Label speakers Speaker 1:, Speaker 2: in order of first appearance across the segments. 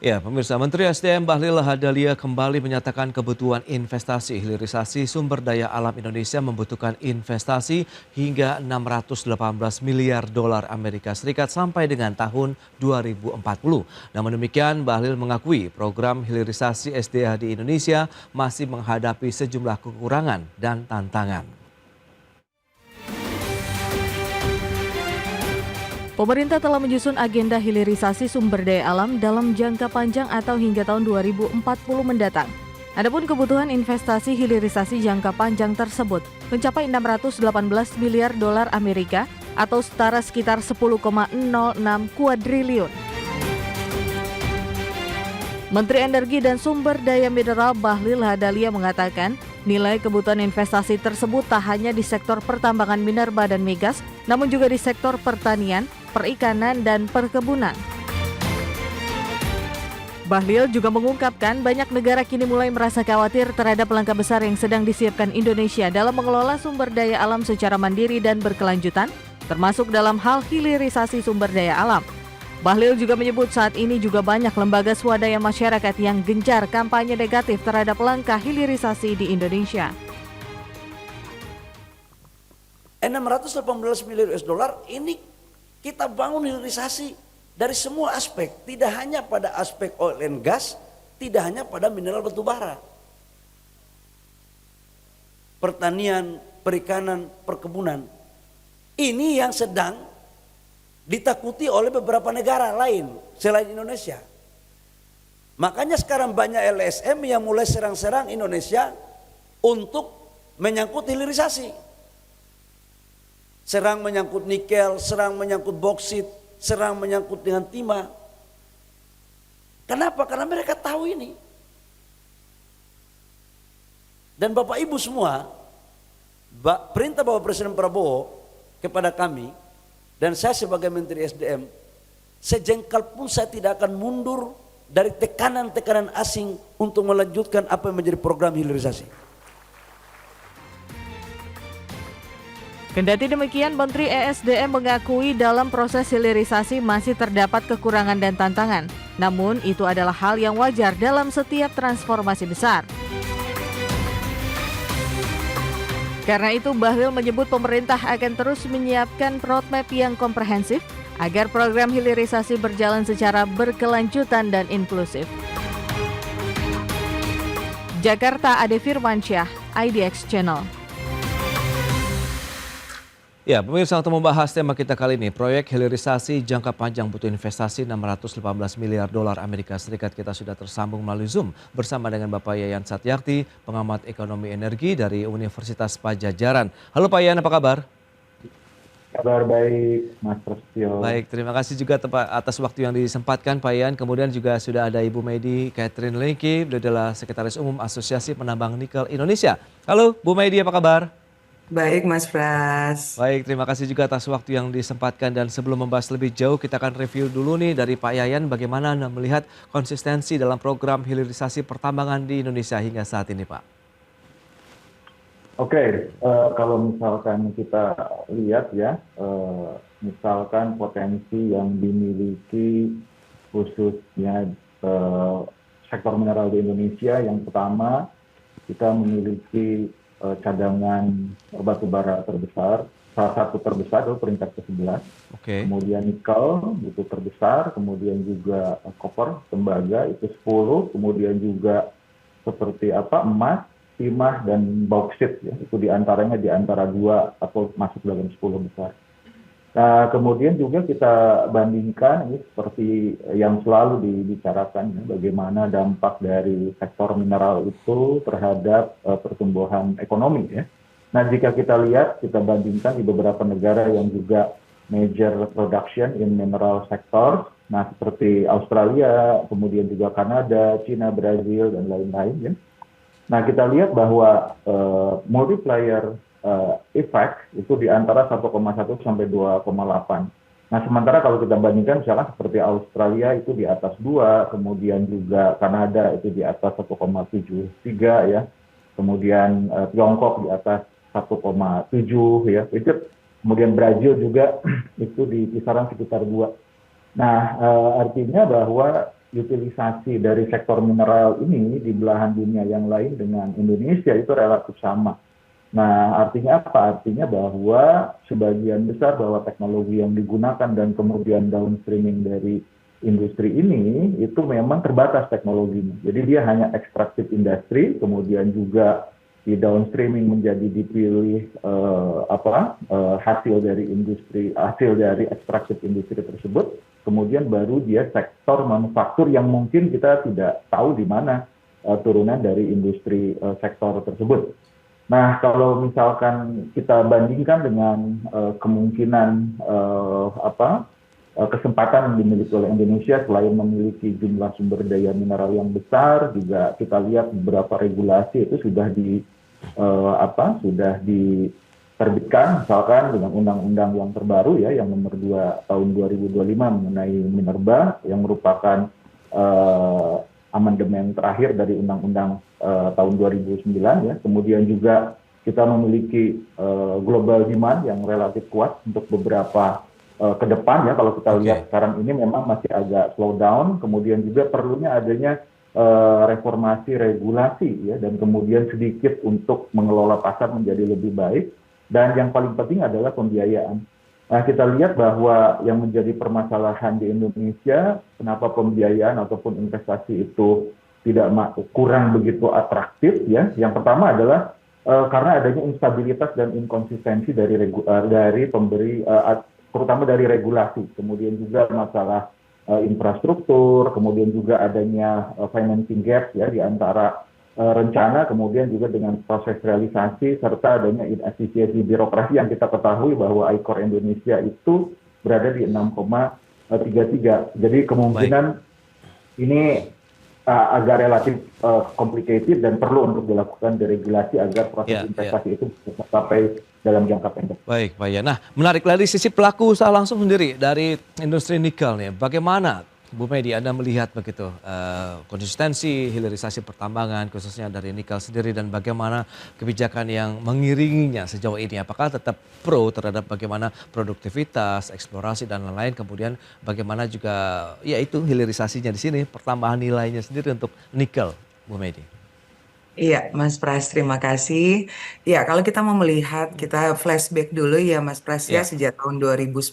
Speaker 1: Ya, pemirsa, Menteri SDM Bahlil Lahadalia kembali menyatakan kebutuhan investasi hilirisasi sumber daya alam Indonesia membutuhkan investasi hingga 618 miliar dolar Amerika Serikat sampai dengan tahun 2040. Namun demikian, Bahlil mengakui program hilirisasi SDA di Indonesia masih menghadapi sejumlah kekurangan dan tantangan.
Speaker 2: Pemerintah telah menyusun agenda hilirisasi sumber daya alam dalam jangka panjang atau hingga tahun 2040 mendatang. Adapun kebutuhan investasi hilirisasi jangka panjang tersebut mencapai 618 miliar dolar Amerika atau setara sekitar 10,06 kuadriliun. Menteri Energi dan Sumber Daya Mineral Bahlil Lahadalia mengatakan, nilai kebutuhan investasi tersebut tak hanya di sektor pertambangan minerba dan migas, namun juga di sektor pertanian, perikanan, dan perkebunan. Bahlil juga mengungkapkan banyak negara kini mulai merasa khawatir terhadap langkah besar yang sedang disiapkan Indonesia dalam mengelola sumber daya alam secara mandiri dan berkelanjutan, termasuk dalam hal hilirisasi sumber daya alam. Bahlil juga menyebut saat ini juga banyak lembaga swadaya masyarakat yang gencar kampanye negatif terhadap langkah hilirisasi di Indonesia.
Speaker 3: 618 miliar US dollar ini kita bangun hilirisasi dari semua aspek, tidak hanya pada aspek oil and gas, tidak hanya pada mineral batu bara. Pertanian, perikanan, perkebunan. Ini yang sedang ditakuti oleh beberapa negara lain selain Indonesia. Makanya sekarang banyak LSM yang mulai serang-serang Indonesia untuk menyangkut hilirisasi. Serang menyangkut nikel, serang menyangkut boksit, serang menyangkut dengan timah. Kenapa? Karena mereka tahu ini. Dan Bapak Ibu semua, perintah Bapak Presiden Prabowo kepada kami, dan saya sebagai Menteri SDM, sejengkal pun saya tidak akan mundur dari tekanan-tekanan asing untuk melanjutkan apa yang menjadi program hilirisasi.
Speaker 2: Kendati demikian, Menteri ESDM mengakui dalam proses hilirisasi masih terdapat kekurangan dan tantangan. Namun, itu adalah hal yang wajar dalam setiap transformasi besar. Karena itu, Bahlil menyebut pemerintah akan terus menyiapkan roadmap yang komprehensif agar program hilirisasi berjalan secara berkelanjutan dan inklusif. Jakarta, Ade Firmansyah, IDX Channel.
Speaker 1: Ya, pemirsa, untuk membahas tema kita kali ini, proyek hilirisasi jangka panjang butuh investasi 618 miliar dolar Amerika Serikat. Kita sudah tersambung melalui Zoom bersama dengan Bapak Yayan Satyarti, pengamat ekonomi energi dari Universitas Padjadjaran. Halo Pak Yayan, apa kabar?
Speaker 4: Kabar baik, Mas Prasetyo.
Speaker 1: Baik, terima kasih juga atas waktu yang disempatkan Pak Yayan. Kemudian juga sudah ada Ibu Medi Catherine Lengki, beliau adalah Sekretaris Umum Asosiasi Penambang Nikel Indonesia. Halo Bu Medi, apa kabar?
Speaker 5: Baik Mas Pras.
Speaker 1: Baik, terima kasih juga atas waktu yang disempatkan, dan sebelum membahas lebih jauh kita akan review dulu nih dari Pak Yayan bagaimana Anda melihat konsistensi dalam program hilirisasi pertambangan di Indonesia hingga saat ini, Pak.
Speaker 4: Oke, kalau misalkan kita lihat ya, misalkan potensi yang dimiliki khususnya sektor mineral di Indonesia, yang pertama kita memiliki cadangan batu bara terbesar, salah satu terbesar itu peringkat ke-11.
Speaker 1: Oke.
Speaker 4: Kemudian nikel itu terbesar, kemudian juga koper, tembaga itu 10, kemudian juga seperti emas, timah dan bauksit ya, itu diantaranya di antara 2 atau masuk dalam 10 besar. Nah, kemudian juga kita bandingkan ini seperti yang selalu dibicarakan ya, bagaimana dampak dari sektor mineral itu terhadap pertumbuhan ekonomi ya. Nah, jika kita lihat, kita bandingkan di beberapa negara yang juga major production in mineral sector, nah seperti Australia, kemudian juga Kanada, Cina, Brazil dan lain-lain ya. Nah, kita lihat bahwa multiplier effect itu di antara 1,1 sampai 2,8. Nah, sementara kalau kita bandingkan misalkan seperti Australia itu di atas 2, kemudian juga Kanada itu di atas 1,73 ya. Kemudian Tiongkok di atas 1,7 ya. Itu kemudian Brazil juga itu di kisaran sekitar 2. Nah, artinya bahwa utilisasi dari sektor mineral ini di belahan dunia yang lain dengan Indonesia itu relatif sama. Nah, artinya apa? Artinya bahwa sebagian besar bahwa teknologi yang digunakan dan kemudian downstreaming dari industri ini itu memang terbatas teknologinya. Jadi dia hanya extractive industry, kemudian juga di downstreaming menjadi dipilih hasil dari extractive industri tersebut, kemudian baru dia sektor manufaktur yang mungkin kita tidak tahu di mana turunan dari industri sektor tersebut. Nah, kalau misalkan kita bandingkan dengan kemungkinan kesempatan yang dimiliki oleh Indonesia selain memiliki jumlah sumber daya mineral yang besar, juga kita lihat beberapa regulasi itu sudah diterbitkan, misalkan dengan undang-undang yang terbaru ya, yang nomor 2 tahun 2025 mengenai minerba, yang merupakan amandemen terakhir dari undang-undang tahun 2009 ya. Kemudian juga kita memiliki global demand yang relatif kuat untuk beberapa ke depan ya. Kalau kita lihat sekarang ini memang masih agak slow down, kemudian juga perlunya adanya reformasi regulasi ya, dan kemudian sedikit untuk mengelola pasar menjadi lebih baik, dan yang paling penting adalah pembiayaan. Nah, kita lihat bahwa yang menjadi permasalahan di Indonesia, kenapa pembiayaan ataupun investasi itu kurang begitu atraktif ya. Yang pertama adalah karena adanya instabilitas dan inkonsistensi dari pemberi, terutama dari regulasi, kemudian juga masalah infrastruktur, kemudian juga adanya financing gap ya di antara rencana, kemudian juga dengan proses realisasi, serta adanya inefisiensi birokrasi yang kita ketahui bahwa ICOR Indonesia itu berada di 6,33. Jadi kemungkinan ini agak relatif complicated dan perlu untuk dilakukan deregulasi agar proses investasi itu bisa sampai dalam jangka pendek.
Speaker 1: Baik, Pak ya. Nah, menarik dari sisi pelaku usaha langsung sendiri dari industri nikel nih. Bagaimana Bu Medi, Anda melihat begitu konsistensi hilirisasi pertambangan khususnya dari nikel sendiri, dan bagaimana kebijakan yang mengiringinya sejauh ini? Apakah tetap pro terhadap bagaimana produktivitas, eksplorasi dan lain-lain, kemudian bagaimana juga ya itu hilirisasinya di sini, pertambahan nilainya sendiri untuk nikel, Bu Medi?
Speaker 5: Iya, Mas Pras, terima kasih. Ya, kalau kita mau melihat, kita flashback dulu ya, Mas Pras ya, sejak tahun 2010,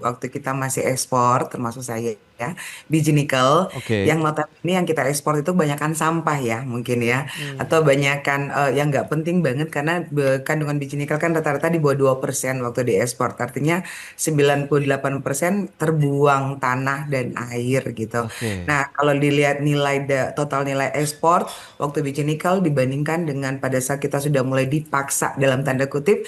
Speaker 5: waktu kita masih ekspor, termasuk saya ya, biji nikel, yang notabene yang kita ekspor itu kebanyakan sampah ya, mungkin ya, atau banyakan yang nggak penting banget, karena kandungan biji nikel kan rata-rata di bawah 2% waktu diekspor, artinya 98% terbuang tanah dan air gitu. Nah, kalau dilihat total nilai ekspor waktu biji nikel dibandingkan dengan pada saat kita sudah mulai dipaksa dalam tanda kutip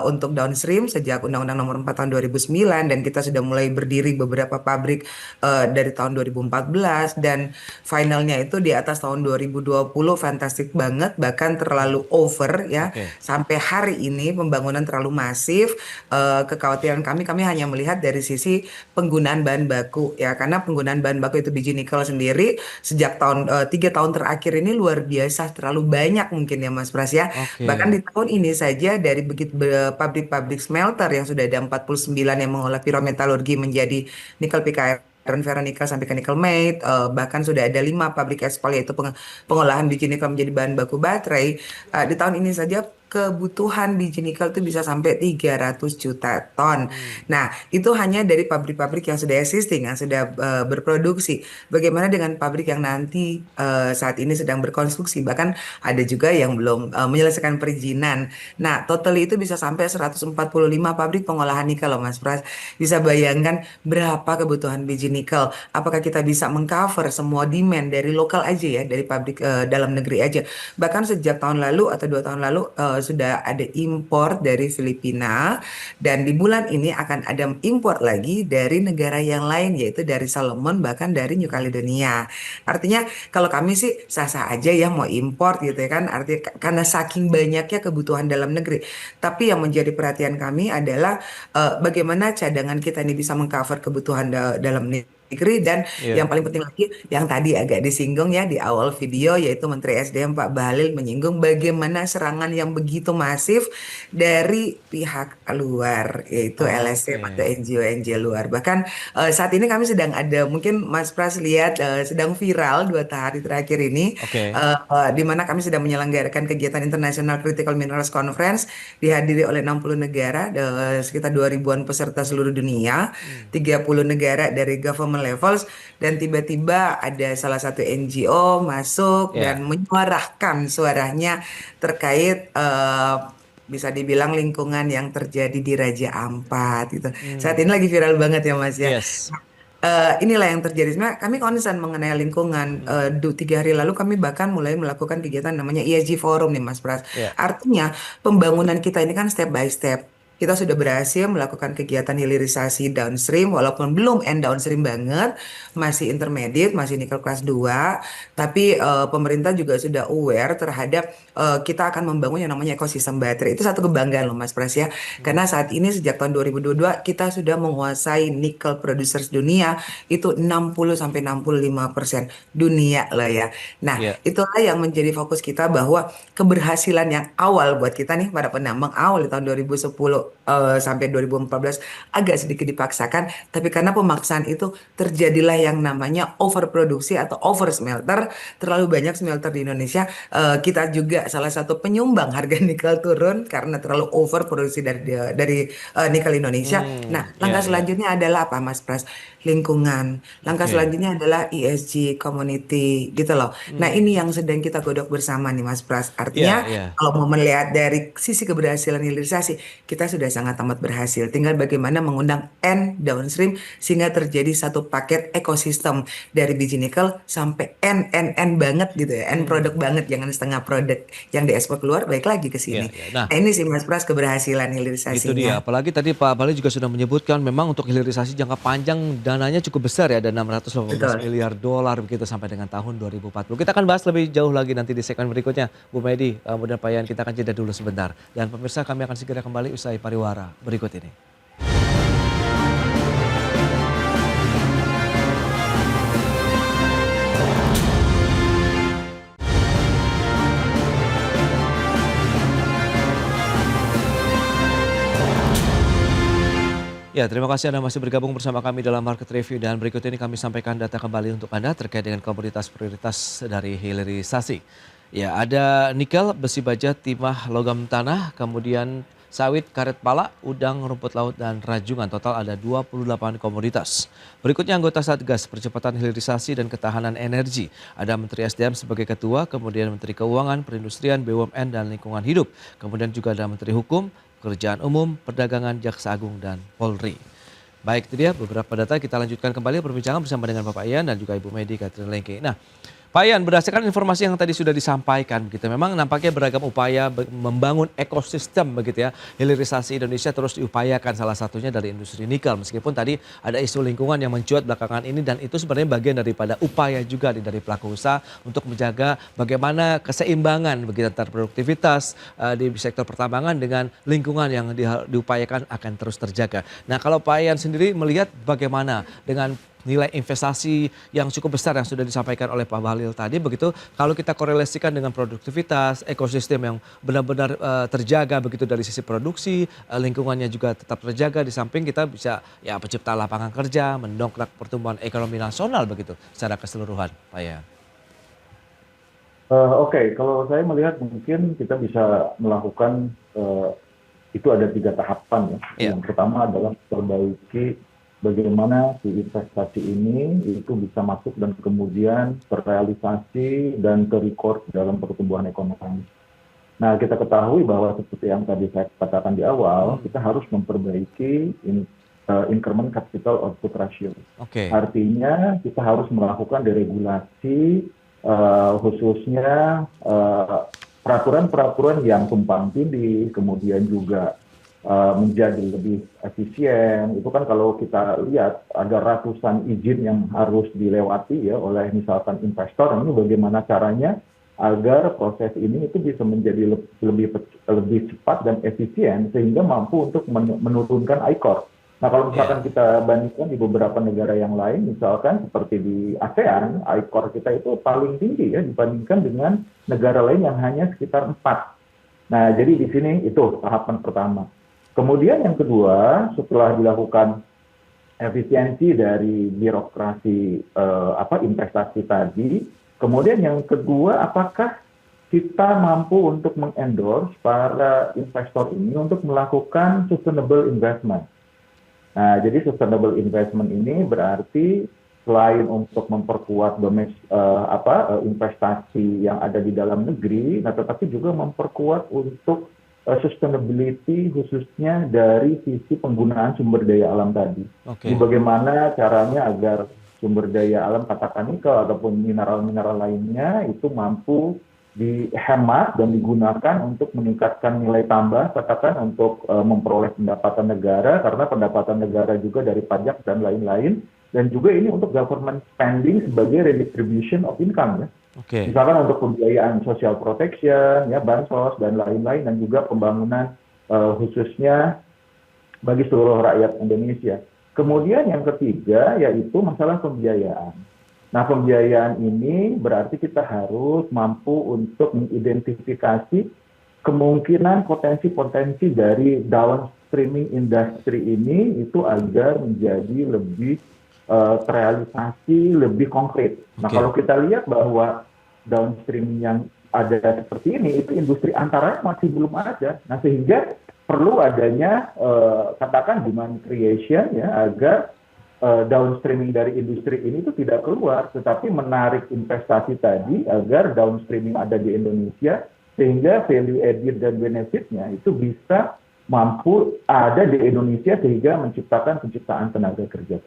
Speaker 5: untuk downstream sejak Undang-Undang Nomor 4 tahun 2009, dan kita sudah mulai berdiri beberapa pabrik dari tahun 2014, dan finalnya itu di atas tahun 2020, fantastik banget, bahkan terlalu over ya. Sampai hari ini pembangunan terlalu masif. Kekhawatiran kami hanya melihat dari sisi penggunaan bahan baku ya, karena penggunaan bahan baku itu biji nikel sendiri sejak 3 tahun terakhir ini luar biasa, terlalu banyak mungkin ya Mas Pras ya. Bahkan di tahun ini saja dari begitu pabrik-pabrik smelter yang sudah ada 49 yang mengolah pirometalurgi menjadi nikel PKR dan ferronikel sampai ke nickel matte, bahkan sudah ada 5 pabrik ekspor yaitu pengolahan biji nikel menjadi bahan baku baterai. Di tahun ini saja kebutuhan biji nikel itu bisa sampai 300 juta ton. Nah, itu hanya dari pabrik-pabrik yang sudah existing, yang sudah berproduksi. Bagaimana dengan pabrik yang nanti saat ini sedang berkonstruksi? Bahkan ada juga yang belum menyelesaikan perizinan. Nah, total itu bisa sampai 145 pabrik pengolahan nikel loh Mas Pras. Bisa bayangkan berapa kebutuhan biji nikel. Apakah kita bisa mengcover semua demand dari lokal aja ya, dari pabrik dalam negeri aja. Bahkan sejak tahun lalu atau 2 tahun lalu sudah ada impor dari Filipina, dan di bulan ini akan ada impor lagi dari negara yang lain, yaitu dari Solomon, bahkan dari New Caledonia. Artinya kalau kami sih sah-sah aja ya mau impor gitu ya kan, artinya karena saking banyaknya kebutuhan dalam negeri. Tapi yang menjadi perhatian kami adalah bagaimana cadangan kita ini bisa mengcover kebutuhan dalam negeri negeri, dan
Speaker 1: Iya.
Speaker 5: yang paling penting lagi yang tadi agak disinggung ya di awal video, yaitu Menteri SDM Pak Bahlil menyinggung bagaimana serangan yang begitu masif dari pihak luar, yaitu LSM
Speaker 1: Oke.
Speaker 5: atau NGO-NGO luar. Bahkan saat ini kami sedang ada, mungkin Mas Pras lihat, sedang viral 2 hari terakhir ini,
Speaker 1: Oke.
Speaker 5: di mana kami sedang menyelenggarakan kegiatan International Critical Minerals Conference, dihadiri oleh 60 negara, sekitar 2.000-an peserta seluruh dunia, 30 negara dari government levels, dan tiba-tiba ada salah satu NGO masuk
Speaker 1: Ya.
Speaker 5: dan menyuarakan suaranya terkait bisa dibilang lingkungan yang terjadi di Raja Ampat gitu. Saat ini lagi viral banget ya Mas ya.
Speaker 1: Yes.
Speaker 5: Inilah yang terjadi. Sebenarnya kami concern mengenai lingkungan. 3 hari lalu kami bahkan mulai melakukan kegiatan namanya ESG Forum nih Mas Pras.
Speaker 1: Ya.
Speaker 5: Artinya pembangunan kita ini kan step by step. Kita sudah berhasil melakukan kegiatan hilirisasi downstream, walaupun belum end downstream banget, masih intermediate, masih nikel kelas 2. Tapi pemerintah juga sudah aware terhadap kita akan membangun yang namanya ekosistem baterai. Itu satu kebanggaan loh Mas Pras ya. Karena saat ini sejak tahun 2022 kita sudah menguasai nikel producers dunia itu 60-65% dunia lah ya. Nah,
Speaker 1: Ya.
Speaker 5: itulah yang menjadi fokus kita, bahwa keberhasilan yang awal buat kita nih para penambang awal di tahun 2010 sampai 2014 agak sedikit dipaksakan, tapi karena pemaksaan itu terjadilah yang namanya overproduksi atau over smelter, terlalu banyak smelter di Indonesia. Kita juga salah satu penyumbang harga nikel turun karena terlalu overproduksi dari nikel Indonesia. Nah,
Speaker 1: Ya,
Speaker 5: langkah
Speaker 1: ya.
Speaker 5: selanjutnya adalah apa Mas Pras? Lingkungan. Langkah
Speaker 1: Oke.
Speaker 5: selanjutnya adalah ESG community gitu loh. Nah, ini yang sedang kita godok bersama nih Mas Pras.
Speaker 1: Ya,
Speaker 5: Artinya
Speaker 1: ya.
Speaker 5: kalau mau melihat dari sisi keberhasilan hilirisasi, kita sudah sangat amat berhasil. Tinggal bagaimana mengundang N downstream sehingga terjadi satu paket ekosistem dari biji nikel sampai N banget gitu ya. N produk banget, jangan setengah produk yang diekspor keluar balik lagi ke
Speaker 1: Ya,
Speaker 5: sini.
Speaker 1: ya. Nah,
Speaker 5: Nah, ini sih Mas Pras keberhasilan
Speaker 1: itu dia.
Speaker 5: hilirisasinya.
Speaker 1: Apalagi tadi Pak Bali juga sudah menyebutkan memang untuk hilirisasi jangka panjang dananya cukup besar ya, ada 618
Speaker 5: Betul.
Speaker 1: miliar dolar begitu sampai dengan tahun 2040. Kita akan bahas lebih jauh lagi nanti di segmen berikutnya. Bu Medi, kemudian Pak Yan, kita akan jeda dulu sebentar. Dan pemirsa, kami akan segera kembali usai pariwara berikut ini. Ya, terima kasih Anda masih bergabung bersama kami dalam Market Review, dan berikut ini kami sampaikan data kembali untuk Anda terkait dengan komoditas prioritas dari hilirisasi. Ya, ada nikel, besi baja, timah, logam tanah, kemudian sawit, karet pala, udang, rumput laut, dan rajungan. Total ada 28 komoditas. Berikutnya anggota Satgas Percepatan Hilirisasi dan Ketahanan Energi. Ada Menteri SDM sebagai ketua, kemudian Menteri Keuangan, Perindustrian, BUMN, dan Lingkungan Hidup. Kemudian juga ada Menteri Hukum, Pekerjaan Umum, Perdagangan, Jaksa Agung, dan Polri. Baik, itu dia beberapa data. Kita lanjutkan kembali perbincangan bersama dengan Bapak Ian dan juga Ibu Medi Catherine Lengke. Nah, Pak Ian, berdasarkan informasi yang tadi sudah disampaikan begitu, memang nampaknya beragam upaya membangun ekosistem begitu ya. Hilirisasi Indonesia terus diupayakan, salah satunya dari industri nikel. Meskipun tadi ada isu lingkungan yang mencuat belakangan ini, dan itu sebenarnya bagian daripada upaya juga dari pelaku usaha untuk menjaga bagaimana keseimbangan begitu antara produktivitas di sektor pertambangan dengan lingkungan yang diupayakan akan terus terjaga. Nah, kalau Pak Ian sendiri melihat bagaimana dengan nilai investasi yang cukup besar yang sudah disampaikan oleh Pak Bahlil tadi begitu, kalau kita korelasikan dengan produktivitas, ekosistem yang benar-benar terjaga begitu dari sisi produksi, lingkungannya juga tetap terjaga, di samping kita bisa ya pencipta lapangan kerja, mendongkrak pertumbuhan ekonomi nasional begitu secara keseluruhan, Pak Ian.
Speaker 4: Oke, kalau saya melihat mungkin kita bisa melakukan itu ada 3 tahapan ya.
Speaker 1: Iya.
Speaker 4: Yang pertama adalah perbaiki bagaimana si investasi ini itu bisa masuk dan kemudian terrealisasi dan terrecord dalam pertumbuhan ekonomi. Nah, kita ketahui bahwa seperti yang tadi saya katakan di awal, kita harus memperbaiki increment capital output ratio.
Speaker 1: Oke.
Speaker 4: Artinya kita harus melakukan deregulasi khususnya peraturan-peraturan yang tumpang tindih, kemudian juga menjadi lebih efisien. Itu kan kalau kita lihat ada ratusan izin yang harus dilewati ya oleh misalkan investor, ini bagaimana caranya agar proses ini itu bisa menjadi lebih cepat dan efisien sehingga mampu untuk menurunkan ICOR. Nah, kalau
Speaker 1: Iya.
Speaker 4: misalkan kita bandingkan di beberapa negara yang lain, misalkan seperti di ASEAN, ICOR kita itu paling tinggi ya dibandingkan dengan negara lain yang hanya sekitar 4. Nah, jadi di sini itu tahapan pertama. Kemudian yang kedua, setelah dilakukan efisiensi dari birokrasi investasi tadi, kemudian yang kedua, apakah kita mampu untuk mengendorse para investor ini untuk melakukan sustainable investment. Nah, jadi sustainable investment ini berarti selain untuk memperkuat investasi yang ada di dalam negeri, nah tetapi juga memperkuat untuk sustainability khususnya dari sisi penggunaan sumber daya alam tadi.
Speaker 1: Oke.
Speaker 4: Jadi bagaimana caranya agar sumber daya alam katakan nikel ataupun mineral-mineral lainnya itu mampu dihemat dan digunakan untuk meningkatkan nilai tambah, katakan untuk memperoleh pendapatan negara, karena pendapatan negara juga dari pajak dan lain-lain, dan juga ini untuk government spending sebagai redistribution of income ya.
Speaker 1: Oke.
Speaker 4: Misalkan untuk pembiayaan social protection, ya bansos dan lain-lain, dan juga pembangunan khususnya bagi seluruh rakyat Indonesia. Kemudian yang ketiga yaitu masalah pembiayaan. Nah, pembiayaan ini berarti kita harus mampu untuk mengidentifikasi kemungkinan potensi-potensi dari downstreaming industri ini itu agar menjadi lebih terrealisasi, lebih konkret. Nah,
Speaker 1: Oke.
Speaker 4: kalau kita lihat bahwa downstreaming yang ada seperti ini, itu industri antaranya masih belum ada. Nah, sehingga perlu adanya katakan demand creation ya, agar downstreaming dari industri ini itu tidak keluar, tetapi menarik investasi tadi agar downstreaming ada di Indonesia, sehingga value added dan benefitnya itu bisa mampu ada di Indonesia sehingga menciptakan penciptaan tenaga kerja.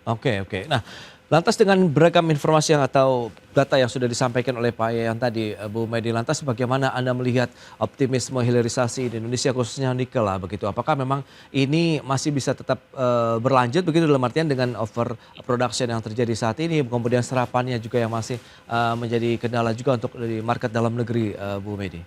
Speaker 1: Oke, oke. Nah, lantas dengan beragam informasi atau data yang sudah disampaikan oleh Pak Yayan tadi, Bu Medi, lantas bagaimana Anda melihat optimisme hilirisasi di Indonesia khususnya nikel lah begitu? Apakah memang ini masih bisa tetap berlanjut begitu dalam artian dengan overproduction yang terjadi saat ini, kemudian serapannya juga yang masih menjadi kendala juga untuk di market dalam negeri, Bu Medi?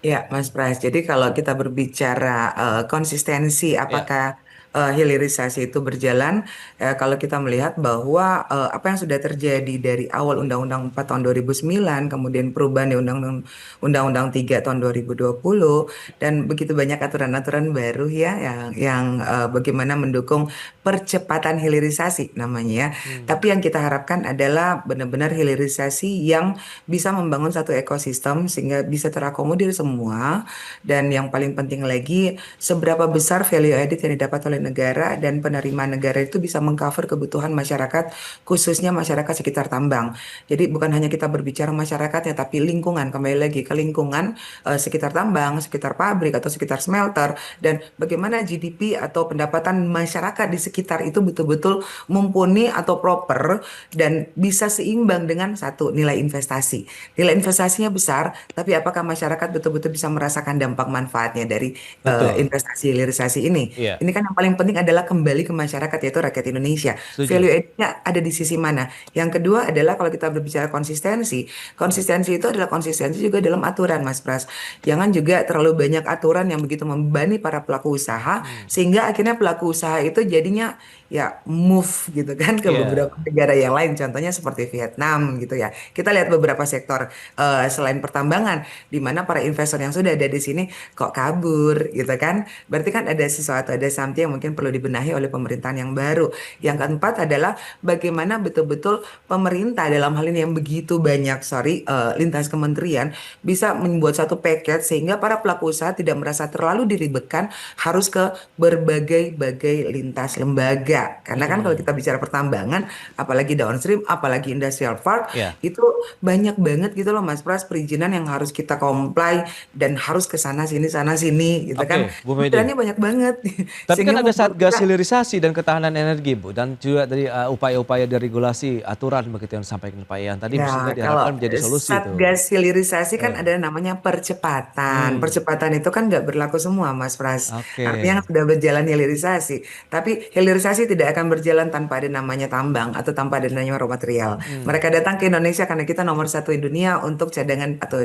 Speaker 5: Ya, Mas Pras. Jadi kalau kita berbicara konsistensi,
Speaker 1: Ya,
Speaker 5: apakah hilirisasi itu berjalan? Kalau kita melihat bahwa apa yang sudah terjadi dari awal Undang-Undang 4 tahun 2009, kemudian perubahan di Undang-Undang 3 tahun 2020, dan begitu banyak aturan-aturan baru ya yang bagaimana mendukung percepatan hilirisasi namanya ya. Tapi yang kita harapkan adalah benar-benar hilirisasi yang bisa membangun satu ekosistem sehingga bisa terakomodir semua, dan yang paling penting lagi seberapa besar value added yang didapat oleh negara dan penerimaan negara itu bisa mengcover kebutuhan masyarakat, khususnya masyarakat sekitar tambang. Jadi bukan hanya kita berbicara masyarakatnya tapi lingkungan, kembali lagi ke lingkungan sekitar tambang, sekitar pabrik atau sekitar smelter, dan bagaimana GDP atau pendapatan masyarakat di sekitar itu betul-betul mumpuni atau proper dan bisa seimbang dengan satu nilai investasi. Nilai investasinya besar, tapi apakah masyarakat betul-betul bisa merasakan dampak manfaatnya dari
Speaker 1: betul.
Speaker 5: investasi hilirisasi ini?
Speaker 1: Iya,
Speaker 5: Ini kan yang paling penting adalah kembali ke masyarakat, yaitu rakyat Indonesia.
Speaker 1: setuju.
Speaker 5: Value add-nya ada di sisi mana? Yang kedua adalah kalau kita berbicara konsistensi, konsistensi itu adalah konsistensi juga dalam aturan, Mas Pras. Jangan juga terlalu banyak aturan yang begitu membebani para pelaku usaha, sehingga akhirnya pelaku usaha itu jadinya ya move gitu kan ke beberapa
Speaker 1: Iya,
Speaker 5: negara yang lain, contohnya seperti Vietnam gitu ya. Kita lihat beberapa sektor selain pertambangan di mana para investor yang sudah ada di sini kok kabur gitu kan. Berarti kan ada sesuatu, ada something yang mungkin perlu dibenahi oleh pemerintahan yang baru. Yang keempat adalah bagaimana betul-betul pemerintah dalam hal ini yang begitu banyak lintas kementerian bisa membuat satu paket sehingga para pelaku usaha tidak merasa terlalu diribetkan harus ke berbagai-bagai lintas lembaga. Karena kan kalau kita bicara pertambangan, apalagi downstream, apalagi industrial park,
Speaker 1: iya.
Speaker 5: itu banyak banget gitu loh Mas Pras, perizinan yang harus kita comply dan harus ke sana sini gitu kan.
Speaker 1: Oke, Bu Medi.
Speaker 5: Perizinannya banyak banget.
Speaker 1: Tapi kan
Speaker 5: Sehingga
Speaker 1: ada
Speaker 5: membuat
Speaker 1: Satgas
Speaker 5: kita
Speaker 1: Hilirisasi dan Ketahanan Energi, Bu, dan juga dari upaya-upaya dari regulasi aturan begitu yang disampaikan Pak Ian tadi sehingga
Speaker 5: ya, kalau
Speaker 1: diharapkan menjadi solusi itu.
Speaker 5: Satgas Hilirisasi kan
Speaker 1: Ya.
Speaker 5: ada namanya percepatan.
Speaker 1: Hmm,
Speaker 5: Percepatan itu kan nggak berlaku semua, Mas Pras. Artinya
Speaker 1: oke.
Speaker 5: kan sudah berjalan hilirisasi. Tapi hilirisasi tidak akan berjalan tanpa ada namanya tambang atau tanpa ada namanya raw material.
Speaker 1: Hmm,
Speaker 5: Mereka datang ke Indonesia karena kita nomor satu di dunia untuk cadangan atau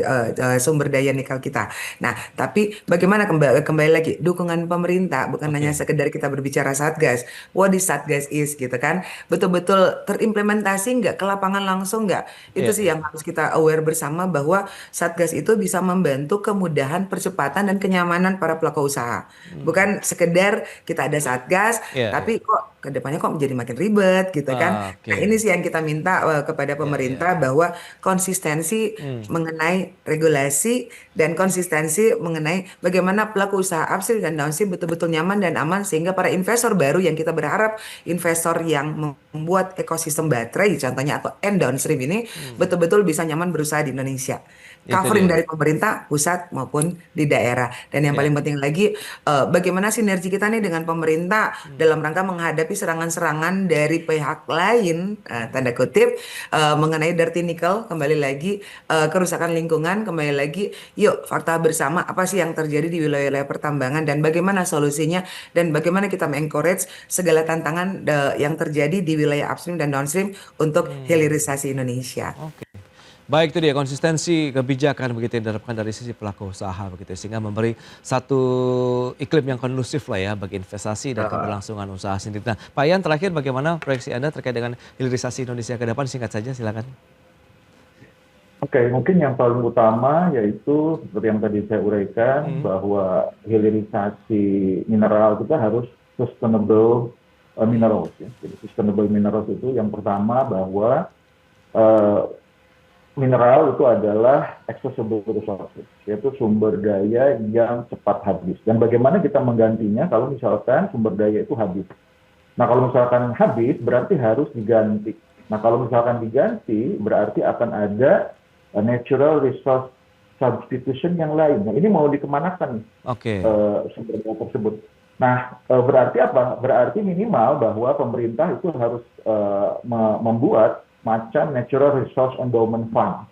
Speaker 5: sumber daya nikel kita. Nah, tapi bagaimana kembali lagi dukungan pemerintah bukan hanya
Speaker 1: oke.
Speaker 5: sekedar kita kita berbicara Satgas, what is Satgas is gitu kan, betul-betul terimplementasi nggak ke lapangan langsung nggak? Itu
Speaker 1: Iya,
Speaker 5: sih yang harus kita aware bersama bahwa Satgas itu bisa membantu kemudahan, percepatan dan kenyamanan para pelaku usaha. Bukan sekedar kita ada Satgas,
Speaker 1: iya, iya.
Speaker 5: tapi kok kedepannya kok menjadi makin ribet gitu kan. Nah, ini
Speaker 1: Oke.
Speaker 5: sih yang kita minta kepada
Speaker 1: Iya, iya.
Speaker 5: pemerintah bahwa konsistensi mengenai regulasi dan konsistensi mengenai bagaimana pelaku usaha upstream dan downstream betul-betul nyaman dan aman sehingga para investor baru yang kita berharap investor yang membuat ekosistem baterai contohnya atau end downstream ini betul-betul bisa nyaman berusaha di Indonesia.
Speaker 1: Itu
Speaker 5: Covering
Speaker 1: dia.
Speaker 5: dari pemerintah pusat maupun di daerah. Dan yang
Speaker 1: Ya.
Speaker 5: paling penting lagi bagaimana sinergi kita nih dengan pemerintah dalam rangka menghadapi serangan-serangan dari pihak lain tanda kutip mengenai dirty nickel kembali lagi kerusakan lingkungan kembali lagi yuk fakta bersama apa sih yang terjadi di wilayah-wilayah pertambangan dan bagaimana solusinya dan bagaimana kita mengencourage segala tantangan yang terjadi di wilayah upstream dan downstream untuk hilirisasi Indonesia.
Speaker 1: Oke. Baik, itu dia konsistensi kebijakan begitu yang diterapkan dari sisi pelaku usaha begitu sehingga memberi satu iklim yang kondusif lah ya bagi investasi dan keberlangsungan usaha sendiri. Nah, Pak Yan terakhir bagaimana proyeksi Anda terkait dengan hilirisasi Indonesia ke depan, singkat saja silakan.
Speaker 4: Oke, mungkin yang paling utama yaitu seperti yang tadi saya uraikan bahwa hilirisasi mineral kita harus sustainable minerals ya. Jadi sustainable minerals itu yang pertama bahwa mineral itu adalah accessible resources, yaitu sumber daya yang cepat habis. Dan bagaimana kita menggantinya kalau misalkan sumber daya itu habis. Nah, kalau misalkan habis berarti harus diganti. Nah, kalau misalkan diganti berarti akan ada natural resource substitution yang lain. Nah, ini mau dikemanakan nih
Speaker 1: Oke.
Speaker 4: sumber daya tersebut. Nah, berarti apa? Berarti minimal bahwa pemerintah itu harus membuat macam Natural Resource Endowment Fund.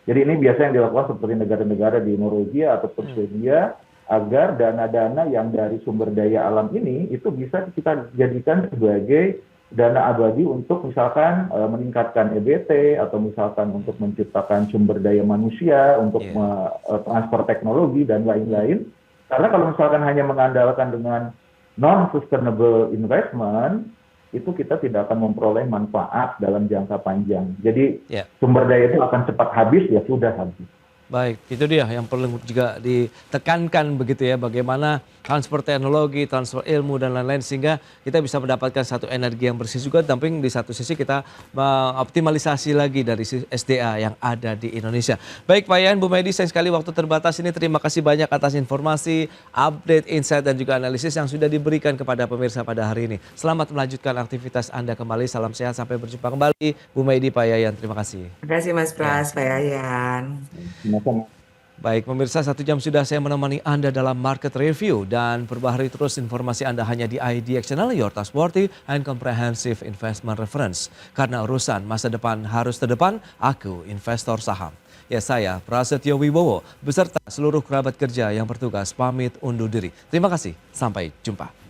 Speaker 4: Jadi ini biasa yang dilakukan seperti negara-negara di Norwegia atau Swedia agar dana-dana yang dari sumber daya alam ini itu bisa kita jadikan sebagai dana abadi untuk misalkan meningkatkan EBT atau misalkan untuk menciptakan sumber daya manusia, untuk transfer teknologi dan lain-lain. Karena kalau misalkan hanya mengandalkan dengan non-sustainable investment, itu kita tidak akan memperoleh manfaat dalam jangka panjang. Jadi sumber daya itu akan cepat habis, ya sudah habis.
Speaker 1: Baik, itu dia yang perlu juga ditekankan begitu ya, bagaimana transfer teknologi, transfer ilmu dan lain-lain sehingga kita bisa mendapatkan satu energi yang bersih juga, tapi di satu sisi kita mengoptimalisasi lagi dari SDA yang ada di Indonesia. Baik Pak Yan, Bu Medi, sayang sekali waktu terbatas ini, terima kasih banyak atas informasi, update, insight dan juga analisis yang sudah diberikan kepada pemirsa pada hari ini. Selamat melanjutkan aktivitas Anda kembali, salam sehat, sampai berjumpa kembali. Bu Medi, Pak Yayan, terima kasih.
Speaker 5: Terima kasih Mas Pras, Pak Yayan.
Speaker 1: Baik pemirsa, 1 jam sudah saya menemani Anda dalam market review dan perbaharui terus informasi Anda hanya di IDX Channel, your trustworthy and comprehensive investment reference. Karena urusan masa depan harus terdepan, aku investor saham. Ya, saya Prasetyo Wibowo beserta seluruh kerabat kerja yang bertugas pamit undur diri. Terima kasih, sampai jumpa.